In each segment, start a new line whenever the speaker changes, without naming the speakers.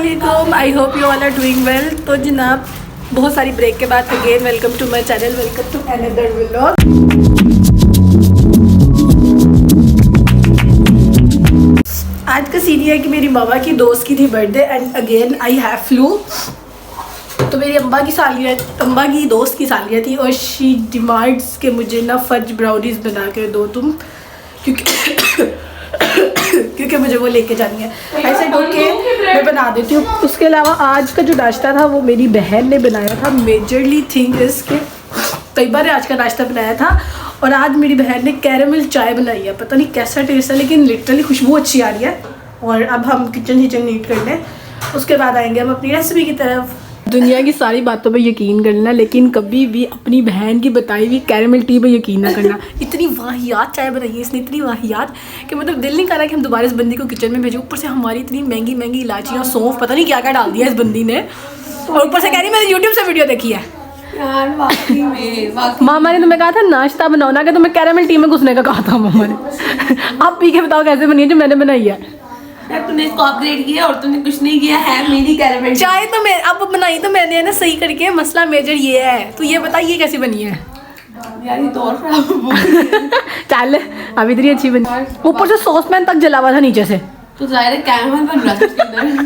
अस्सलामुअलैकुम, I hope you all are doing well. तो जनाब बहुत सारी ब्रेक के बाद again welcome to my channel, welcome to another vlog. आज का सीन है कि मेरी मामा की दोस्त की थी birthday and again I have flu. तो मेरी अम्मा की दोस्त की सालियत थी और शी डिमांड्स के मुझे ना फज ब्राउनीज बना के दो तुम, क्योंकि मुझे वो लेके जानी है। ऐसे ओके मैं बना देती हूँ। उसके अलावा आज का जो नाश्ता था वो मेरी बहन ने बनाया था। मेजरली थिंग इज के कई बार आज का नाश्ता बनाया था और आज मेरी बहन ने कैरेमल चाय बनाई है। पता नहीं कैसा टेस्ट है लेकिन लिटरली खुशबू अच्छी आ रही है। और अब हम किचन नीट कर लें, उसके बाद आएंगे हम अपनी रेसिपी की तरफ। दुनिया की सारी बातों पे यकीन करना लेकिन कभी भी अपनी बहन की बताई हुई कैरेमल टी पे यकीन ना करना। इतनी वाहियात चाय बनाई है इसने, इतनी वाहियात कि मतलब दिल नहीं कर रहा कि हम दोबारा इस बंदी को किचन में भेजें। ऊपर से हमारी इतनी महंगी महंगी इलायचियाँ, सौंफ, पता नहीं क्या क्या डाल दिया इस बंदी ने। और ऊपर से कह रही मैंने यूट्यूब से वीडियो देखी है।
यार वाकई में
मामा ने तुम्हें कहा था नाश्ता बनाओ ना, कि तुम्हें कैरेमल टी में घुसने का कहा था मामा ने। आप पी के बताओ कैसे बनी है जो मैंने बनाई है।
यार तुमने इसको अपग्रेड किया और तुमने कुछ नहीं किया है। मेरी कैरेमल
चाय तो मैं अब बनाई तो मैंने है ना सही करके। मसला मेजर ये है, तो ये बता ये कैसी बनी है।
यार ये तो और खराब
चल अब इतनी अच्छी बनी, ऊपर से सॉस पैन तक जला हुआ था नीचे से।
तो जाहिर है कैरेमल बन रहा था उसके अंदर।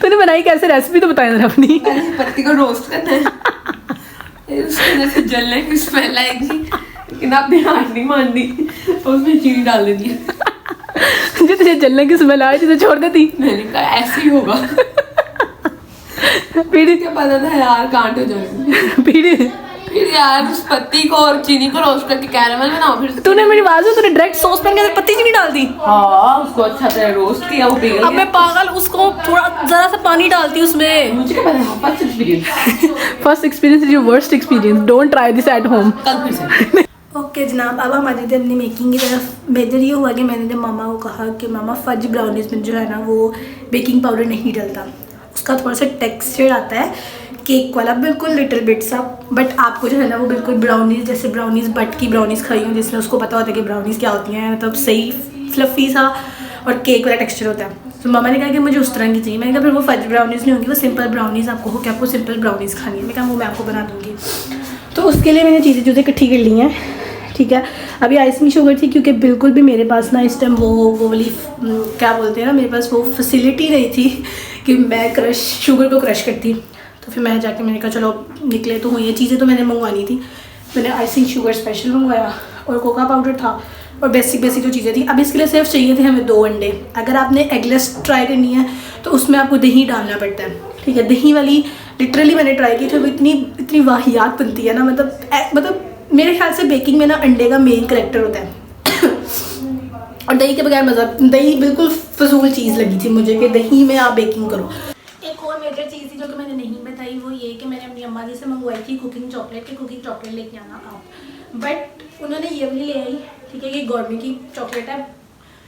तूने बनाई कैसे, रेसिपी तो बताया जरा अपनी।
पहले पत्ती को रोस्ट करना है, फिर उसके अंदर से जलने की स्मेल आएगी लेकिन आपने हाथ नहीं मान दी और उसमें चीनी डाल देनी है।
जो तुझे जलने की स्मेल आई तुझे छोड़ देती।
मैंने कहा ऐसे ही होगा।
फिर
क्या पता था यार कांट हो जाएगी। फिर यार उस पत्ती को और चीनी को रोस्ट करके कैरेमल बनाओ। फिर
तूने मेरी बात सुन, तूने डायरेक्ट सॉस पैन के अंदर पत्ती चीनी डाल दी।
हाँ उसको अच्छा तरह रोस्ट किया, वो पिघल
अब मैं पागल, उसको थोड़ा जरा सा पानी डालती उसमें।
मुझे क्या पता। First experience
first experience is your worst experience, don't try this at home.
कल फिर से।
ओके जनाब, अब हम आ जाते हैं अपनी मेकिंग की तरफ। मेजर ये हुआ कि मैंने जब मामा को कहा कि मामा फज ब्राउनीज में जो है ना वो बेकिंग पाउडर नहीं डलता, उसका थोड़ा सा टेक्सचर आता है केक वाला, बिल्कुल लिटिल बिट सा। बट आपको जो है ना वो बिल्कुल ब्राउनीज जैसे ब्राउनीज बट की ब्राउनीज खाई हूँ जिसमें उसको पता होता है कि ब्राउनीज क्या होती हैं, मतलब सही फ्लफ़ी सा और केक वाला टेक्सचर होता है। तो मामा ने कहा कि मुझे उस तरह की चाहिए। मैंने कहा फिर वो फज ब्राउनीज नहीं होंगी, वो सिंपल ब्राउनीज आपको हो कि आपको सिंपल ब्राउनीज खानी है। मैं कहा वो मैं आपको बना दूँगी। तो उसके लिए मैंने चीज़ें इकट्ठी कर ली हैं, ठीक है। अभी आइसिंग शुगर थी क्योंकि बिल्कुल भी मेरे पास ना इस टाइम वो वाली क्या बोलते हैं ना, मेरे पास वो फैसिलिटी नहीं थी कि मैं शुगर को क्रश करती। तो फिर मैं जाके मैंने कहा चलो निकले तो ये चीज़ें तो मैंने मंगवानी थी। मैंने आइसिंग शुगर स्पेशल मंगवाया और कोका पाउडर था और बेसिक जो चीज़ें थी। अब इसके लिए सिर्फ चाहिए थे हमें 2 अंडे। अगर आपने एगलेस ट्राई करनी है तो उसमें आपको दही डालना पड़ता है, ठीक है। दही वाली लिटरली मैंने ट्राई की थी, वो इतनी वाहियात बनती है ना, मतलब मेरे ख्याल से बेकिंग में ना अंडे का मेन करेक्टर होता है। और दही के बगैर मज़ा, दही बिल्कुल फजूल चीज़ लगी थी मुझे कि दही में आप बेकिंग करो। एक और मेजर चीज़ थी जो कि मैंने नहीं बताई, वो ये कि मैंने अपनी अम्मा जी से मंगवाई थी कुकिंग चॉकलेट लेके आना आप। बट उन्होंने ये वाली ले आई, ठीक है। ये गॉर्मे की चॉकलेट है,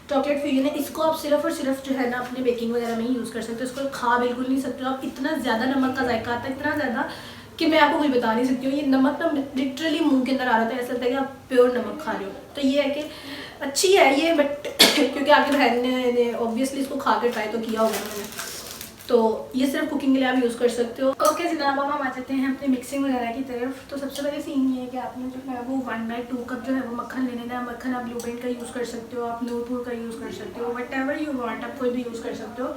चॉकलेट फ्यूजन है। इसको आप सिर्फ और सिर्फ जो है ना अपने बेकिंग वगैरह में ही यूज़ कर सकते हो। इसको खा बिल्कुल नहीं सकते हो आप। इतना ज़्यादा नमक का जायका आता है, इतना ज़्यादा कि मैं आपको कुछ बता नहीं सकती हूँ। ये नमक ना लिटरली मुंह के अंदर आ रहा था, ऐसा लगता है कि आप प्योर नमक खा रहे हो। तो ये है कि अच्छी है ये, बट क्योंकि आपकी बहन ने ऑब्वियसली इसको खा के ट्राई तो किया होगा मैंने, तो ये सिर्फ कुकिंग के लिए आप यूज़ कर सकते हो। ओके जनाब, अब हम आ जाते हैं अपनी मिक्सिंग वगैरह की तरफ। तो सबसे पहले सीन ये है कि आपने जो है वो 1/2 कप जो है वो मक्खन ले लेना है। मक्खन आप ब्लू बेंड का यूज़ कर सकते हो, आप नूरपुर का यूज़ कर सकते हो, वट एवर यू वांट, आप कोई भी यूज़ कर सकते हो।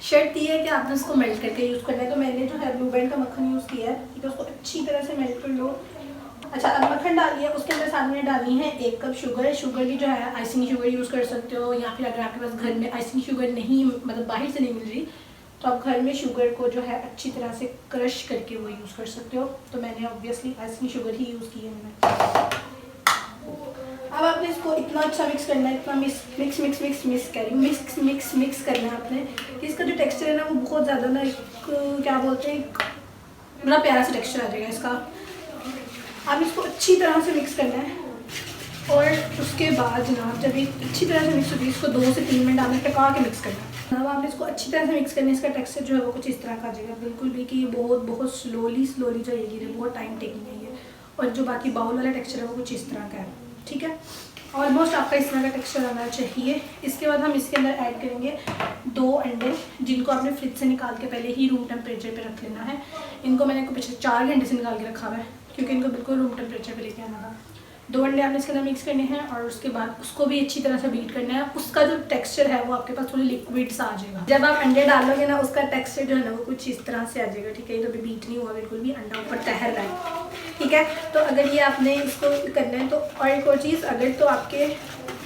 शर्त ये है कि आपने उसको मेल्ट करके यूज़ करना है। तो मैंने जो है ब्लू बेंड का मक्खन यूज़ किया है, ठीक है। उसको अच्छी तरह से मेल्ट कर लो। अच्छा, अब मक्खन डाल दिया, उसके अंदर साथ में डालनी है 1 कप शुगर। शुगर भी जो है आइसिंग शुगर यूज़ कर सकते हो, या फिर अगर आपके पास घर में आइसिंग शुगर नहीं, मतलब बाहर से नहीं मिल रही, तो आप घर में शुगर को जो है अच्छी तरह से क्रश करके वो यूज़ कर सकते हो। तो मैंने ऑब्वियसली आइसिंग शुगर ही यूज़ की है मैंने। अब आपने इसको इतना अच्छा मिक्स करना है, इतना मिक्स करना है आपने। इसका जो टेक्सचर है ना वो बहुत ज़्यादा ना क्या बोलते हैं, बड़ा प्यारा सा टेक्सचर आ जाएगा इसका। आप इसको अच्छी तरह से मिक्स करना है और उसके बाद जनाब जब ये अच्छी तरह से मिक्स होगी, इसको 2 से 3 मिनट आपने टका के मिक्स करना है। अब आपने इसको अच्छी तरह से मिक्स करना है। इसका टेक्सचर जो है वो कुछ इस तरह का आ जाएगा, बिल्कुल भी कि ये बहुत स्लोली जाएगी, बहुत टाइम टेकिंग है ये। और जो बाकी बाउल वाला टेक्सचर है वो कुछ इस तरह का है, ठीक है। ऑलमोस्ट आपका इस तरह का टेक्सचर आना चाहिए। इसके बाद हम इसके अंदर ऐड करेंगे 2 अंडे, जिनको आपने फ्रिज से निकाल के पहले ही रूम टेम्परेचर पे रख लेना है। इनको मैंने पिछले 4 घंटे से निकाल के रखा हुआ है, क्योंकि इनको बिल्कुल रूम टेम्परेचर पे लेके आना था। 2 अंडे आपने इसके अंदर मिक्स करने हैं और उसके बाद उसको भी अच्छी तरह से बीट करना है। उसका जो टेक्सचर है वो आपके पास थोड़ी लिक्विड सा आ जाएगा। जब आप अंडे डालोगे ना, उसका टेक्सचर जो है ना वो कुछ इस तरह से आ जाएगा, ठीक है। ये तो अभी बीट नहीं हुआ बिल्कुल भी, अंडा ऊपर तैर रहा है, ठीक है। तो अगर ये आपने इसको करना है तो, और एक और चीज़, अगर तो आपके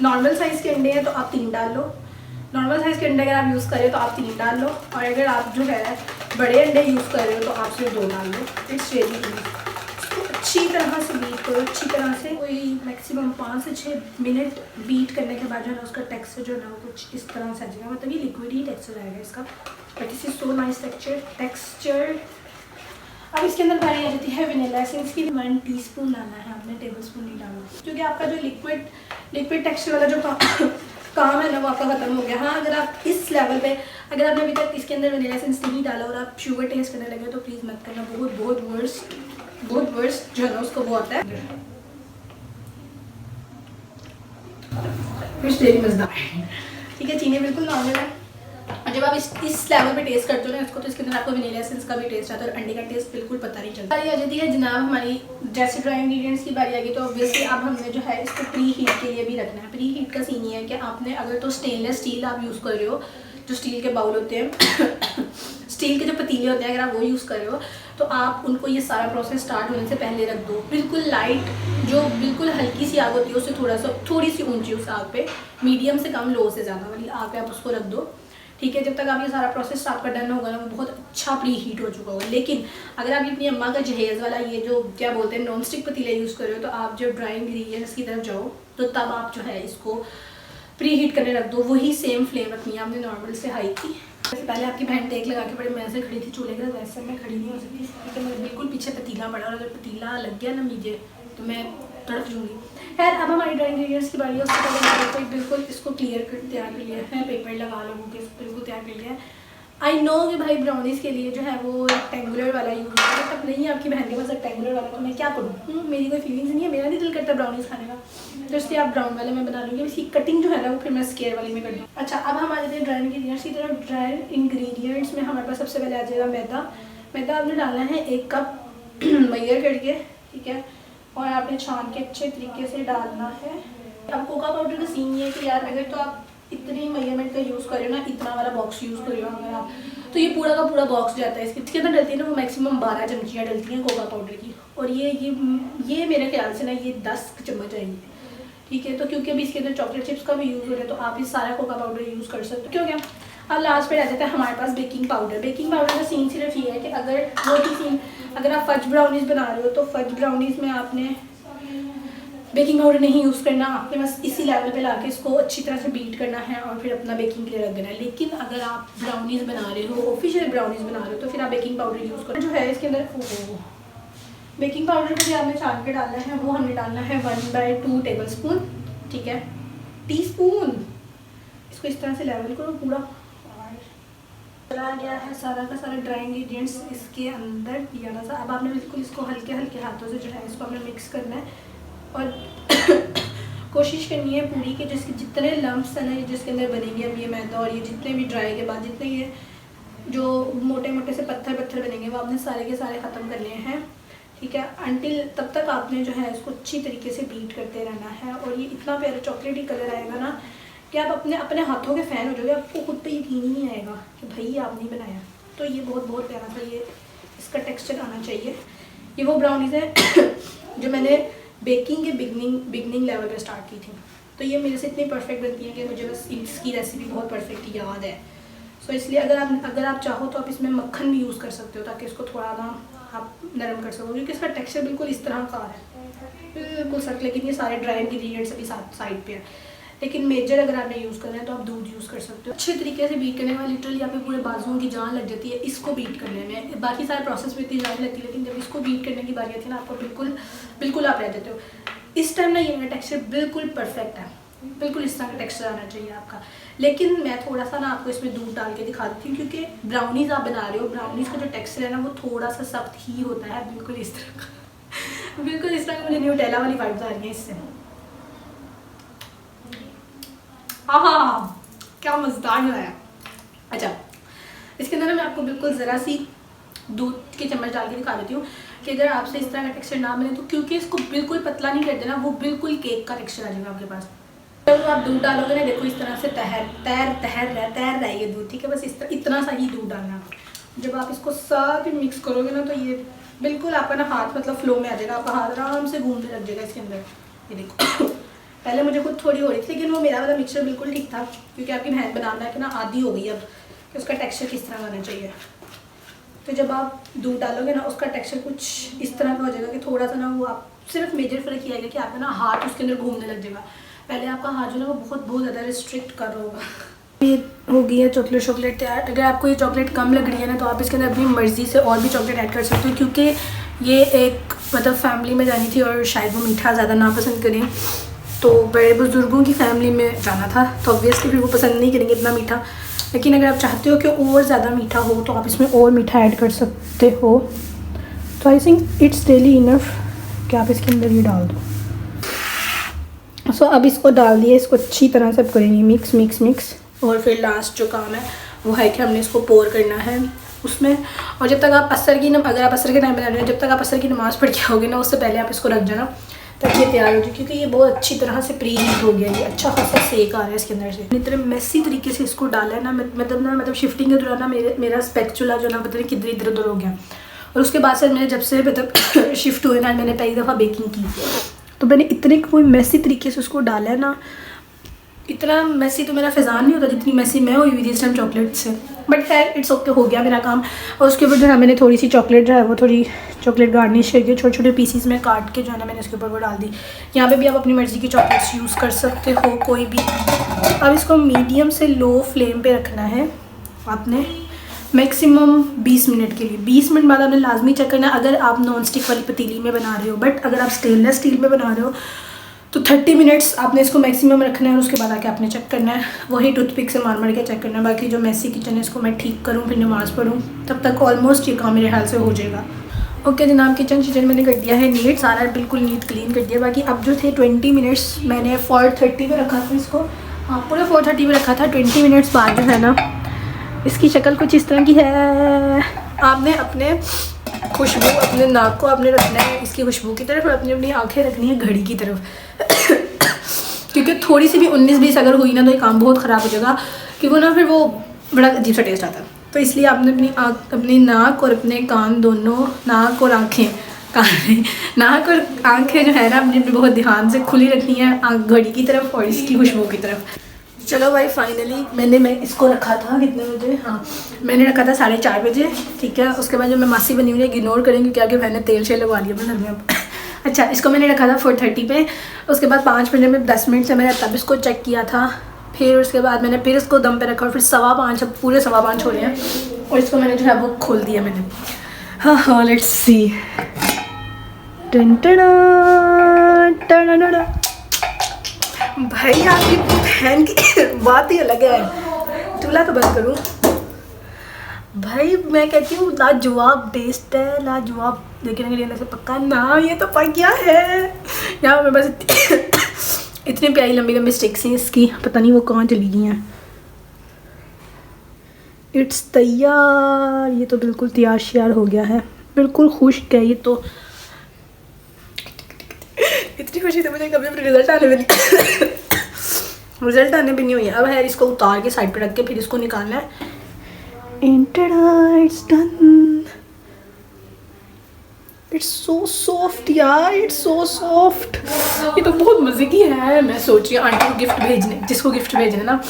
नॉर्मल साइज़ के अंडे हैं तो आप 3 डाल लो। नॉर्मल साइज़ के अंडे अगर आप यूज़ कर रहे हो तो आप 3 डाल लो, और अगर आप जो है बड़े अंडे यूज़ कर रहे हो तो आप सिर्फ 2 डाल लो। It's really easy. अच्छी तरह से बीट करो, अच्छी तरह से, कोई मैक्सिमम 5 से 6 मिनट बीट करने के बाद जो है ना उसका टेक्सचर जो है ना वो कुछ इस तरह से आ जाएगा, मतलब ये लिक्विड ही टेक्सचर आएगा इसका। But this is so nice texture. अब इसके अंदर पानी आ जाती है वनीला एसेंस की। 1 टीस्पून डालना है आपने, टेबल स्पून नहीं डालना, क्योंकि आपका जो लिक्विड टेक्सचर वाला जो काम है ना वो आपका खत्म हो गया। हाँ, अगर आप इस लेवल पे, अगर आपने अभी तक इसके अंदर वनीला एसेंस नहीं डाला और आप शुगर टेस्ट करने लगे तो प्लीज़ मत करना, बहुत वर्स्ट जो है ना उसको वो आता है। मज़ेदार, ठीक है। चीनी बिल्कुल नॉर्मल है, और जब आप इस लेवल पे टेस्ट करते हो ना इसको, तो इसके अंदर आपको वनीला एसेंस का भी टेस्ट आता है और अंडे का टेस्ट बिल्कुल पता नहीं चलता। बारी आ जाती है जनाब हमारी, जैसे ड्राई इंग्रेडिएंट्स की बारी आ गई तो ऑब्वियसली अब हमने जो है इसको प्री हीट के लिए भी रखना है। प्री हीट का सीन ये है कि आपने, अगर तो स्टेनलेस स्टील आप यूज़ कर रहे हो, जो स्टील के बाउल होते हैं स्टील के जो पतीले होते हैं, अगर आप वो यूज़ कर रहे हो तो आप उनको ये सारा प्रोसेस स्टार्ट होने से पहले रख दो। बिल्कुल लाइट, जो बिल्कुल हल्की सी आग होती है उससे थोड़ी सी ऊंची उस आग पे, मीडियम से कम, लो से ज़्यादा वाली आग पे आप उसको रख दो, ठीक है। जब तक आप ये सारा प्रोसेस आपका डन होगा ना, वो बहुत अच्छा प्री हीट हो चुका होगा। लेकिन अगर आप अपनी अम्मा का जहेज़ वाला ये जो क्या बोलते हैं नॉन स्टिक पतीला यूज़ कर रहे हो, तो आप जब ड्राई इंग्रेडिएंट्स की तरफ जाओ तो तब आप जो है इसको प्री हीट करने रख दो। वही सेम फ्लेम रखनी है आपने, नॉर्मल से हाई की। जैसे पहले आपकी बहन टेक लगा के बड़े मज़े से खड़ी थी चूल्हे के, वैसे मैं खड़ी नहीं हो सकती, क्योंकि मेरे बिल्कुल पीछे पतीला पड़ा, और अगर पतीला लग गया ना मुझे तो मैं तड़प जाऊँगी। खैर, अब हमारी ड्राई इंग्रेडिएंट्स की बारी है। उसके पहले मैंने कोई बिल्कुल इसको क्लियर कर तैयार कर लिया है, पेपर लगा लोगों के बिल्कुल तैयार कर लिया है। आई नो कि भाई ब्राउनीज़ के लिए जो है वो रेक्टेंगुलर वाला यूज़ होता है, तब नहीं आपकी बहन के पास रेक्टेंगुलर वाला, तो मैं क्या करूँ, मेरी कोई फीलिंग्स नहीं है, मेरा नहीं दिल करता ब्राउनीज़ खाने का, तो इसलिए आप ब्राउन वाले में बना लूँगी। इसकी कटिंग जो है ना वो फिर मैं स्क्वायर वाली में कर दूँ। अच्छा, अब हम आ जाते हैं ड्राई इंग्रीडियंट्स की तरफ। ड्राई इंग्रीडियंट्स में हमारे पास सबसे पहले आ जाएगा मैदा आपने डालना है 1 कप मैयर करके, ठीक है, और आपने छान के अच्छे तरीके से डालना है। अब कोका पाउडर का सीन ये है कि यार, अगर तो आप इतनी मेजरमेंट का यूज़ कर रहे हो ना, इतना वाला बॉक्स यूज़ कर रहे हो अगर आप, तो ये पूरा का पूरा बॉक्स जाता है। इसके अंदर डलती है ना वो मैक्सिमम 12 चमचियाँ डलती हैं कोका पाउडर की, और ये मेरे ख्याल से ना ये 10 चम्मच आएंगी, ठीक है। तो क्योंकि अभी इसके अंदर चॉकलेट चिप्स का भी यूज़ हो रहा है, तो आप इस सारा कोका पाउडर यूज़ कर सकते हो, क्यों क्या। अब लास्ट पे आ जाता है हमारे पास बेकिंग पाउडर का सीन सिर्फ ये है कि अगर आप फज ब्राउनीज़ बना रहे हो तो फज ब्राउनीज़ में आपने बेकिंग पाउडर नहीं यूज़ करना, आपके बस इसी लेवल पे लाके इसको अच्छी तरह से बीट करना है और फिर अपना बेकिंग के लिए रख देना है। लेकिन अगर आप ब्राउनीज़ बना रहे हो, ऑफिशियल ब्राउनीज़ बना रहे हो, तो फिर आप बेकिंग पाउडर यूज़ करो। जो है इसके अंदर बेकिंग पाउडर को जो आपने छान के डालना है वो हमने डालना है 1/2 टेबल स्पून, ठीक है, टीस्पून। इसको इस तरह से लेवल करो पूरा, चला गया है सारा का सारा ड्राई इंग्रेडिएंट्स इसके अंदर पियाला सा। अब आपने बिल्कुल इसको हल्के हल्के हाथों से जो है इसको आपने मिक्स करना है, और कोशिश करनी है पूरी के जितने लम्प्स हैं ना जिसके अंदर बनेंगे अब ये मैदा, और ये जितने भी ड्राई के बाद जितने ये जो मोटे मोटे से पत्थर बनेंगे वो आपने सारे के सारे ख़त्म करने हैं, ठीक है। अंटिल तब तक आपने जो है इसको अच्छी तरीके से बीट करते रहना है, और ये इतना प्यारा चॉकलेटी कलर आएगा ना कि आप अपने हाथों के फ़ैन हो जाओगे, आपको खुद पे यकीन ही नहीं आएगा कि भाई ये आपने बनाया। तो ये बहुत प्यारा सा ये इसका टेक्सचर आना चाहिए। ये वो ब्राउनीज़ हैं जो मैंने बेकिंग के बिगनिंग लेवल पे स्टार्ट की थी, तो ये मेरे से इतनी परफेक्ट बनती हैं कि मुझे बस इसकी रेसिपी बहुत परफेक्ट याद है। सो इसलिए अगर आप चाहो तो आप इसमें मक्खन भी यूज़ कर सकते हो, ताकि इसको थोड़ा ना आप नरम कर सको, क्योंकि इसका टेक्सचर बिल्कुल इस तरह का है, बिल्कुल सख्त। लेकिन ये सारे ड्राई इंग्रीडियंट्स अभी साइड पे है। लेकिन मेजर अगर आपने यूज़ करना है तो आप दूध यूज़ कर सकते हो। अच्छे तरीके से बीट करने में लिटरली यहाँ पे पूरे बाजुओं की जान लग जाती है इसको बीट करने में। बाकी सारे प्रोसेस में इतनी जान लगती है, लेकिन जब इसको बीट करने की बारी आती है ना, आपको बिल्कुल आप रह जाते हो। इस टाइम ना ये मेरा टेक्सचर बिल्कुल परफेक्ट है, बिल्कुल इस तरह का टेक्सचर आना चाहिए आपका। लेकिन मैं थोड़ा सा ना आपको इसमें दूध डाल के दिखा देती हूँ, क्योंकि ब्राउनीज़ आप बना रहे हो, ब्राउनीज़ का जो टेक्सचर है ना वो थोड़ा सा सख्त ही होता है, बिल्कुल इस तरह का बिल्कुल इस तरह का। मुझे न्यूटेला वाली वाइब्स आ रही है इससे। हाँ, क्या मज़ेदार बनाया। अच्छा, इसके अंदर ना मैं आपको बिल्कुल ज़रा सी दूध के चम्मच डाल के दिखा देती हूँ कि अगर आपसे इस तरह का टेक्सचर ना मिले तो, क्योंकि इसको बिल्कुल पतला नहीं कर देना, वो बिल्कुल केक का टेक्सचर आ जाएगा आपके पास। जब आप दूध डालोगे ना, देखो इस तरह से तैर रहा है ये दूध, ठीक है। बस इस तरह इतना सा ही दूध डालना। जब आप इसको साथ में मिक्स करोगे ना, तो ये बिल्कुल आपका ना हाथ मतलब फ्लो में आ जाएगा, आपका हाथ आराम से घूमने लग जाएगा इसके अंदर। ये देखो पहले मुझे खुद थोड़ी हो रही थी, लेकिन वो मेरा वाला मिक्सचर बिल्कुल ठीक था, क्योंकि आपकी बहन बनाना है कि ना आदी हो गई अब कि उसका टेक्सचर किस तरह होना चाहिए। तो जब आप दूध डालोगे ना, उसका टेक्सचर कुछ इस तरह का हो जाएगा कि थोड़ा सा ना वो आप सिर्फ मेजर फ़र्क ये आएगा कि आपका ना हाथ उसके अंदर घूमने लग जाएगा। पहले आपका हाथ जो है वो बहुत ज़्यादा रिस्ट्रिक्ट कर रहा होगा। ये हो गई है चॉकलेट तैयार। अगर आपको ये चॉकलेट कम लग रही है ना, तो आप इसके अंदर अपनी मर्ज़ी से और भी चॉकलेट ऐड कर सकते हो, क्योंकि ये एक मतलब फैमिली में जानी थी और शायद वो मीठा ज़्यादा ना पसंद करें, तो बड़े बुजुर्गों की फैमिली में जाना था, तो ऑब्वियसली फिर वो पसंद नहीं करेंगे इतना मीठा। लेकिन अगर आप चाहते हो कि और ज़्यादा मीठा हो, तो आप इसमें और मीठा ऐड कर सकते हो। तो I think it's really enough कि आप इसके अंदर ये डाल दो। सो अब इसको डाल दिए, इसको अच्छी तरह से करेंगे मिक्स। और फिर लास्ट जो काम है वो है कि हमने इसको पोर करना है उसमें। और जब तक आप अगर आप असर के टाइम बना रहे हो, जब तक आप असर की नमाज़ पढ़ के आओगे ना, उससे पहले आप इसको रख जाना तब ये तैयार हो जाए, क्योंकि ये बहुत अच्छी तरह से प्री हीट हो गया। ये अच्छा खासा सेक आ रहा है इसके अंदर से। इतने मैसी तरीके से इसको डाला है ना, मतलब शिफ्टिंग के दौरान ना मेरा स्पेक्चुला जो ना पता नहीं किधर इधर उधर हो गया। और उसके बाद से मैंने जब से मतलब शिफ्ट हुए ना, मैंने पहली दफ़ा बेकिंग की, तो मैंने इतने कोई मैसी तरीके से उसको डाला है ना। इतना मैसी तो मेरा फ़ैज़ान नहीं होता जितनी मैसी मैं हुई थी इस टाइम चॉकलेट से, बट खैर इट्स ओके, हो गया मेरा काम। और उसके ऊपर जो है मैंने थोड़ी सी चॉकलेट जो है वो थोड़ी चॉकलेट गार्निश करके छोटे छोटे पीसीस में काट के जो है ना मैंने इसके ऊपर वो डाल दी। यहाँ पे भी आप अपनी मर्ज़ी की चॉकलेट्स यूज़ कर सकते हो कोई भी। अब इसको मीडियम से लो फ्लेम पे रखना है आपने मैक्सिमम 20 मिनट के लिए। 20 मिनट बाद आपने लाजमी चेक करना है, अगर आप नॉन स्टिक वाली पतीली में बना रहे हो। बट अगर आप स्टेनलेस स्टील में बना रहे हो तो 30 मिनट्स आपने इसको मैक्सिमम रखना है। और उसके बाद आके आपने चेक करना है, वही टूथपिक से मार के चेक करना है। बाकी जो मैसी किचन है इसको मैं ठीक करूँ, फिर नमाज़ पढ़ूँ, तब तक ऑलमोस्ट ये काम मेरे ख्याल से हो जाएगा। ओके जनाब, किचन मैंने कर दिया है नीट, सारा बिल्कुल नीट क्लीन कर दिया। बाकी अब जो थे 20 मिनट्स मैंने 4:30 पे रखा था इसको, हाँ पूरा 4:30 पे रखा था। 20 मिनट्स बाद जो है ना इसकी शक्ल कुछ इस तरह की है। आपने अपने खुशबू अपने नाक को आपने रखना है इसकी खुशबू की तरफ, और अपनी आंखें रखनी है घड़ी की तरफ क्योंकि थोड़ी सी भी 19-20 अगर हुई ना तो ये काम बहुत ख़राब हो जाएगा, क्योंकि ना फिर वो बड़ा अजीब सा टेस्ट आता है। तो इसलिए आपने अपनी नाक और अपने कान दोनों, नाक और आँखें, नाक और आँखें जो है ना अपनी बहुत ध्यान से खुली रखनी है घड़ी की तरफ और इसकी खुशबू की तरफ। चलो भाई फाइनली मैं इसको रखा था कितने बजे, हाँ मैंने रखा था 4:30 बजे, ठीक है। उसके बाद जो मैं मासी बनी हुई है इग्नोर करेंगे क्योंकि मैंने तेल शेल लगवा लिया अपने घर में अच्छा, इसको मैंने रखा था 4:30 पे। उसके बाद 5 मिनट में 10 मिनट से मैंने तब इसको चेक किया था। फिर उसके बाद मैंने फिर इसको दम पे रखा और फिर 5:15, अब पूरे 5:15 हो रहे हैं और इसको मैंने जो है वो खोल दिया मैंने। हाँ लेट्स सी। भाई आपकी बहन की बात ही अलग है। चूल्हा तो बंद करूँ भाई, मैं कहती हूँ लाजवाब टेस्ट है, लाजवाब। लेकिन अगर ये से पक्का ना, ये तो पक गया है। यहाँ पे बस इतनी प्यारी लंबी लंबी स्टिक्स हैं इसकी, पता नहीं वो कहाँ चली गई हैं। इट्स तैयार, ये तो बिल्कुल तैयार श्यार हो गया है, बिल्कुल खुश्क है ये तो। इतनी खुशी तो मुझे कभी रिजल्ट आने भी नहीं हुई है। अब है इसको उतार के साइड पे रख के फिर इसको निकालना है। It's done. It's so soft यार, it's so soft. ये तो बहुत मज़े की है। मैं सोच रही हूँ आंटी को गिफ्ट भेजने, जिसको गिफ्ट भेजने ना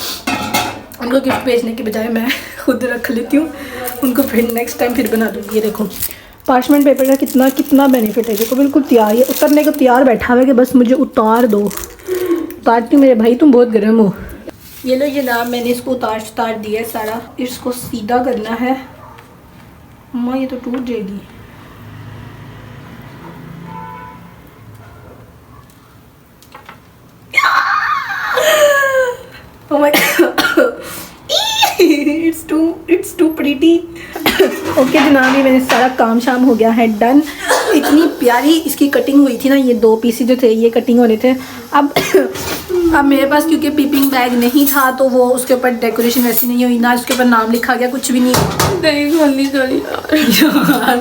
उनको गिफ्ट भेजने के बजाय मैं खुद रख लेती हूँ, उनको फिर नेक्स्ट टाइम फिर बना दूँगी। ये देखो पार्चमेंट पेपर का कितना बेनिफिट है। देखो बिल्कुल तैयार है, उतरने को तैयार बैठा हुआ है कि बस मुझे उतार दो। उतारती हूँ मेरे भाई, तुम बहुत गर्म हो। ये लो, ये नाम मैंने इसको उतार दिया है सारा। इसको सीधा करना है। अम्मा ये तो टूट जाएगी। Oh my God. It's too pretty. Okay जनाब, ये मैंने सारा काम शाम हो गया है डन। इतनी प्यारी इसकी कटिंग हुई थी ना, ये 2 पीस जो थे ये कटिंग होने थे। अब अब मेरे पास क्योंकि पीपिंग बैग नहीं था तो वो उसके ऊपर डेकोरेशन वैसी नहीं हुई, ना उसके ऊपर नाम लिखा गया, कुछ भी नहीं हुआ।
नहीं खोलनी थोड़ी
यार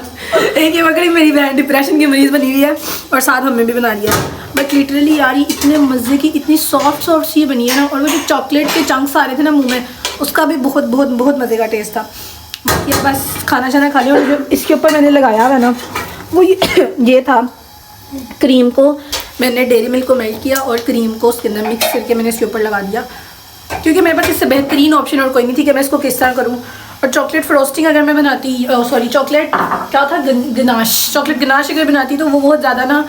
एक ये बकरी मेरी बहन डिप्रेशन की मरीज बनी हुई है और साथ हमें भी बना लिया। बट लिटरली यार ये इतने मज़े की, इतनी सॉफ्ट सॉफ्ट सी बनी है ना, और वो जो चॉकलेट के चंक्स आ रहे थे ना मुंह में, उसका भी बहुत बहुत बहुत मज़े का टेस्ट था। बाकी अब बस खाना शाना खा लिया। और जो इसके ऊपर मैंने लगाया हुआ है ना वो ये था, क्रीम को मैंने डेयरी मिल्क को मेल्ट किया और क्रीम को उसके अंदर मिक्स करके मैंने इसके ऊपर लगा दिया, क्योंकि मेरे पास इससे बेहतरीन ऑप्शन और कोई नहीं थी कि मैं इसको किस तरह करूँ। और चॉकलेट फ्रोस्टिंग अगर मैं बनाती, सॉरी चॉकलेट क्या था, गनाश, चॉकलेट गनाश अगर बनाती तो वो बहुत ज़्यादा ना,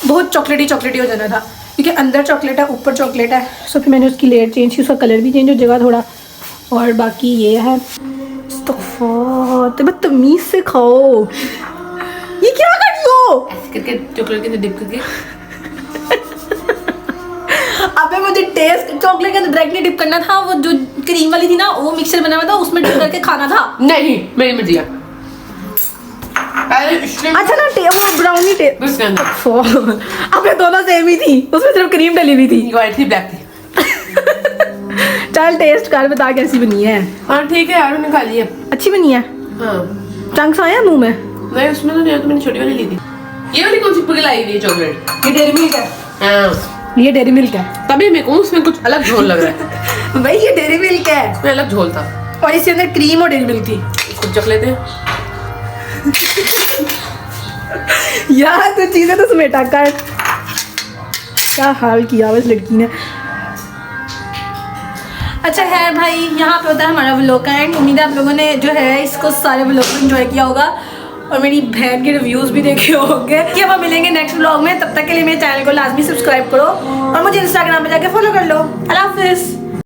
बहुत चॉकलेटी हो जाना था, क्योंकि अंदर चॉकलेट है ऊपर चॉकलेट है। सो फिर मैंने उसकी लेयर चेंज की, उसका कलर भी चेंज हो जाएगा थोड़ा। और बाकी ये है तो बदतमीज़ से खाओ, ये क्या कर रही हो?
ऐसे करके चॉकलेट के अंदर डिप करके।
अबे मुझे टेस्ट चॉकलेट के अंदर डायरेक्टली डिप करना था, वो जो क्रीम वाली थी ना वो मिक्सर बना हुआ था उसमें डिप करके खाना था।
नहीं मेरी मर्जी है।
अच्छा ना वो ब्राउनी टेस्ट अपने दोनों सेम ही थी, उसमें सिर्फ क्रीम डली हुई थी।
व्हाइट थी ब्लैक थी।
चल टेस्ट कर बता कैसी बनी है।
हाँ ठीक है यार मैंने खा ली है।
अच्छी बनी है।
हाँ
चंक्स आया मुंह में?
नहीं उसमें तो नहीं आया, तो मैंने छोटी वाली ली थी। ये वाली कौन सी पिघलाई हुई है चॉकलेट?
ये डेयरी मिल्क है।
हाँ
ये डेयरी मिल्क है।
तभी मेरे को उसमें कुछ अलग झोल लग रहा है।
भाई ये डेयरी मिल्क है,
उसमें अलग झोल था
और इसके अंदर क्रीम और डेयरी मिल्क थी।
इसको चख लेते हैं।
यार तो चीजें तो समेटा कर, क्या हाल किया इस लड़की ने। अच्छा है भाई, यहाँ पे होता है हमारा व्लॉग का एंड। उम्मीद है आप लोगों ने जो है इसको सारे व्लॉग को एंजॉय किया होगा और मेरी बहन के रिव्यूज़ भी देखे होंगे। कि अब हम मिलेंगे नेक्स्ट व्लॉग में, तब तक के लिए मेरे चैनल को लाजमी सब्सक्राइब करो और मुझे इंस्टाग्राम पे जाके फॉलो कर लो। अल्लाह हाफिज़।